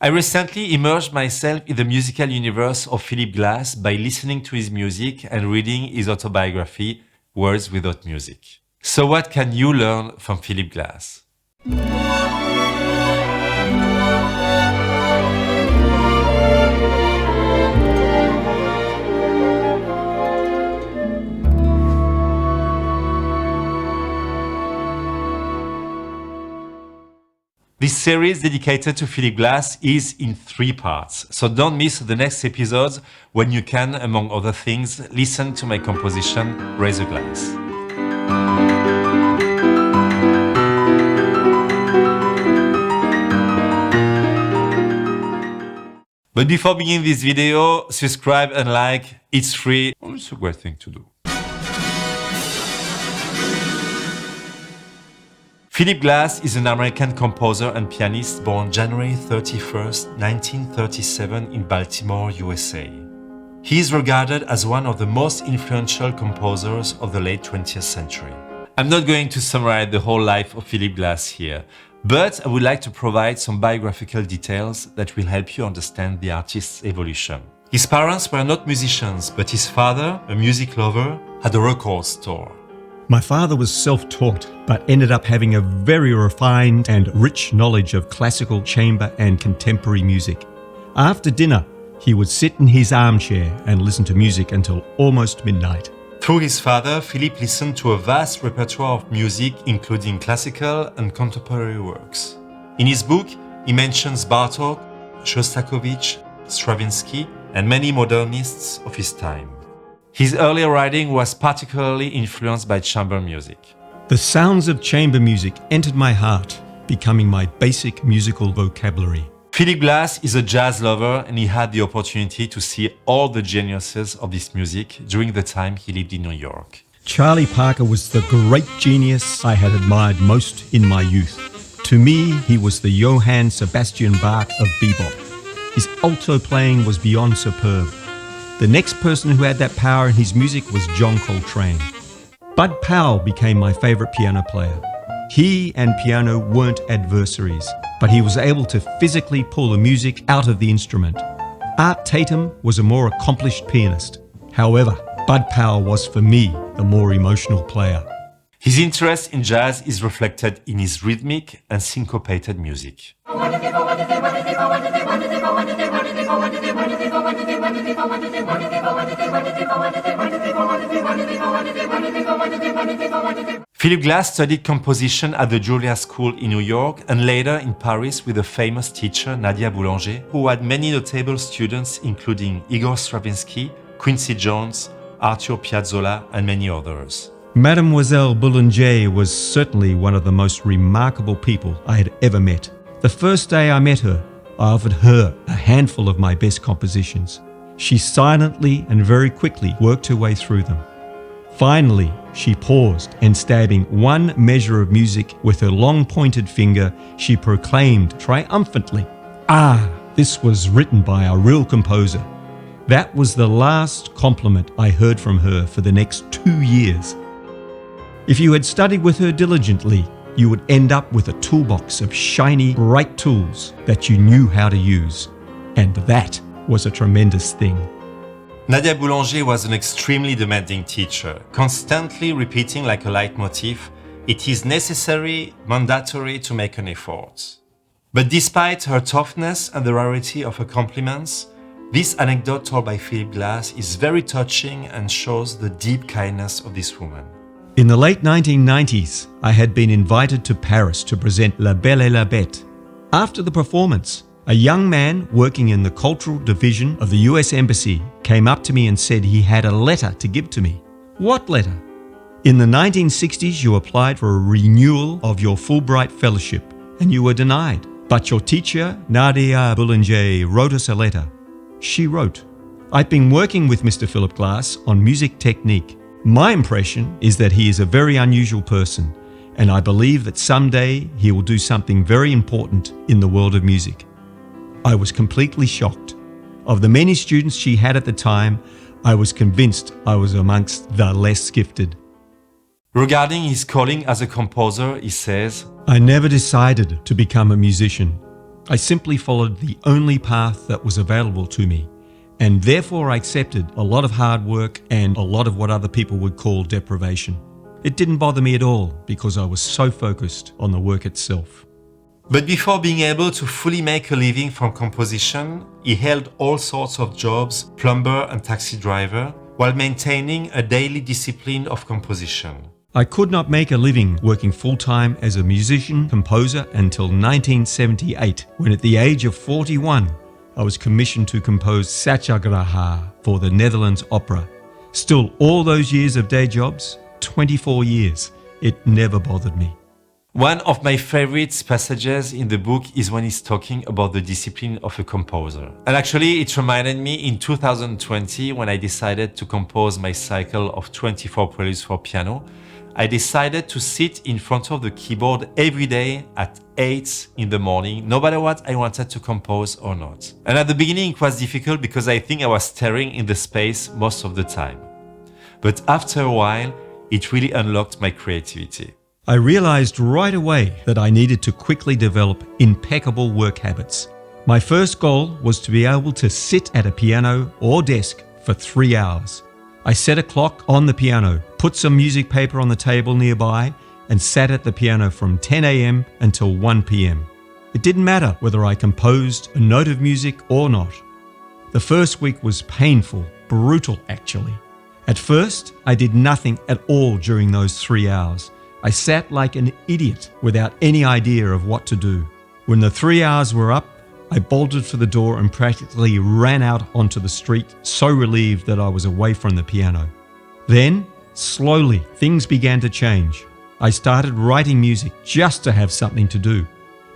I recently immersed myself in the musical universe of Philip Glass by listening to his music and reading his autobiography, Words Without Music. So what can you learn from Philip Glass? This series dedicated to Philip Glass is in 3 parts, so don't miss the next episodes when you can, among other things, listen to my composition Raise a Glass. But before beginning this video, subscribe and like, it's free. Oh, it's a great thing to do. Philip Glass is an American composer and pianist born January 31st, 1937 in Baltimore, USA. He is regarded as one of the most influential composers of the late 20th century. I'm not going to summarize the whole life of Philip Glass here, but I would like to provide some biographical details that will help you understand the artist's evolution. His parents were not musicians, but his father, a music lover, had a record store. My father was self-taught, but ended up having a very refined and rich knowledge of classical, chamber and contemporary music. After dinner, he would sit in his armchair and listen to music until almost midnight. Through his father, Philip listened to a vast repertoire of music, including classical and contemporary works. In his book, he mentions Bartók, Shostakovich, Stravinsky, and many modernists of his time. His earlier writing was particularly influenced by chamber music. The sounds of chamber music entered my heart, becoming my basic musical vocabulary. Philip Glass is a jazz lover, and he had the opportunity to see all the geniuses of this music during the time he lived in New York. Charlie Parker was the great genius I had admired most in my youth. To me, he was the Johann Sebastian Bach of bebop. His alto playing was beyond superb. The next person who had that power in his music was John Coltrane. Bud Powell became my favorite piano player. He and piano weren't adversaries, but he was able to physically pull the music out of the instrument. Art Tatum was a more accomplished pianist. However, Bud Powell was, for me, the more emotional player. His interest in jazz is reflected in his rhythmic and syncopated music. Philip Glass studied composition at the Juilliard School in New York and later in Paris with a famous teacher, Nadia Boulanger, who had many notable students including Igor Stravinsky, Quincy Jones, Arthur Piazzolla, and many others. Mademoiselle Boulanger was certainly one of the most remarkable people I had ever met. The first day I met her, I offered her a handful of my best compositions. She silently and very quickly worked her way through them. Finally, she paused and stabbing one measure of music with her long pointed finger, she proclaimed triumphantly, "Ah, this was written by a real composer." That was the last compliment I heard from her for the next 2 years. If you had studied with her diligently, you would end up with a toolbox of shiny, bright tools that you knew how to use. And that was a tremendous thing. Nadia Boulanger was an extremely demanding teacher, constantly repeating like a leitmotif, "It is necessary, mandatory to make an effort." But despite her toughness and the rarity of her compliments, this anecdote told by Philip Glass is very touching and shows the deep kindness of this woman. In the late 1990s, I had been invited to Paris to present La Belle et la Bête. After the performance, a young man working in the cultural division of the US Embassy came up to me and said he had a letter to give to me. What letter? In the 1960s, you applied for a renewal of your Fulbright Fellowship and you were denied. But your teacher, Nadia Boulanger, wrote us a letter. She wrote, "I've been working with Mr. Philip Glass on music technique. My impression is that he is a very unusual person, and I believe that someday he will do something very important in the world of music." I was completely shocked. Of the many students she had at the time, I was convinced I was amongst the less gifted. Regarding his calling as a composer, he says, "I never decided to become a musician. I simply followed the only path that was available to me, and therefore I accepted a lot of hard work and a lot of what other people would call deprivation. It didn't bother me at all because I was so focused on the work itself. But before being able to fully make a living from composition, he held all sorts of jobs, plumber and taxi driver, while maintaining a daily discipline of composition. I could not make a living working full-time as a musician-composer until 1978, when at the age of 41, I was commissioned to compose Satyagraha for the Netherlands Opera. Still, all those years of day jobs, 24 years, it never bothered me. One of my favorite passages in the book is when he's talking about the discipline of a composer. And actually, it reminded me in 2020 when I decided to compose my cycle of 24 preludes for piano. I decided to sit in front of the keyboard every day at 8 in the morning, no matter what I wanted to compose or not. And at the beginning it was difficult because I think I was staring in the space most of the time. But after a while, it really unlocked my creativity. I realized right away that I needed to quickly develop impeccable work habits. My first goal was to be able to sit at a piano or desk for 3 hours. I set a clock on the piano, put some music paper on the table nearby, and sat at the piano from 10 a.m. until 1 p.m. It didn't matter whether I composed a note of music or not. The first week was painful, brutal actually. At first, I did nothing at all during those 3 hours. I sat like an idiot without any idea of what to do. When the 3 hours were up, I bolted for the door and practically ran out onto the street, so relieved that I was away from the piano. Then, slowly, things began to change. I started writing music just to have something to do.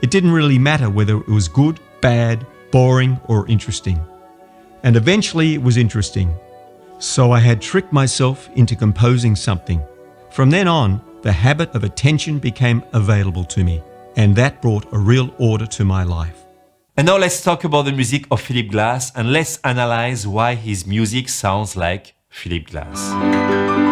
It didn't really matter whether it was good, bad, boring, or interesting. And eventually it was interesting. So I had tricked myself into composing something. From then on, the habit of attention became available to me, and that brought a real order to my life. And now let's talk about the music of Philip Glass and let's analyze why his music sounds like Philip Glass.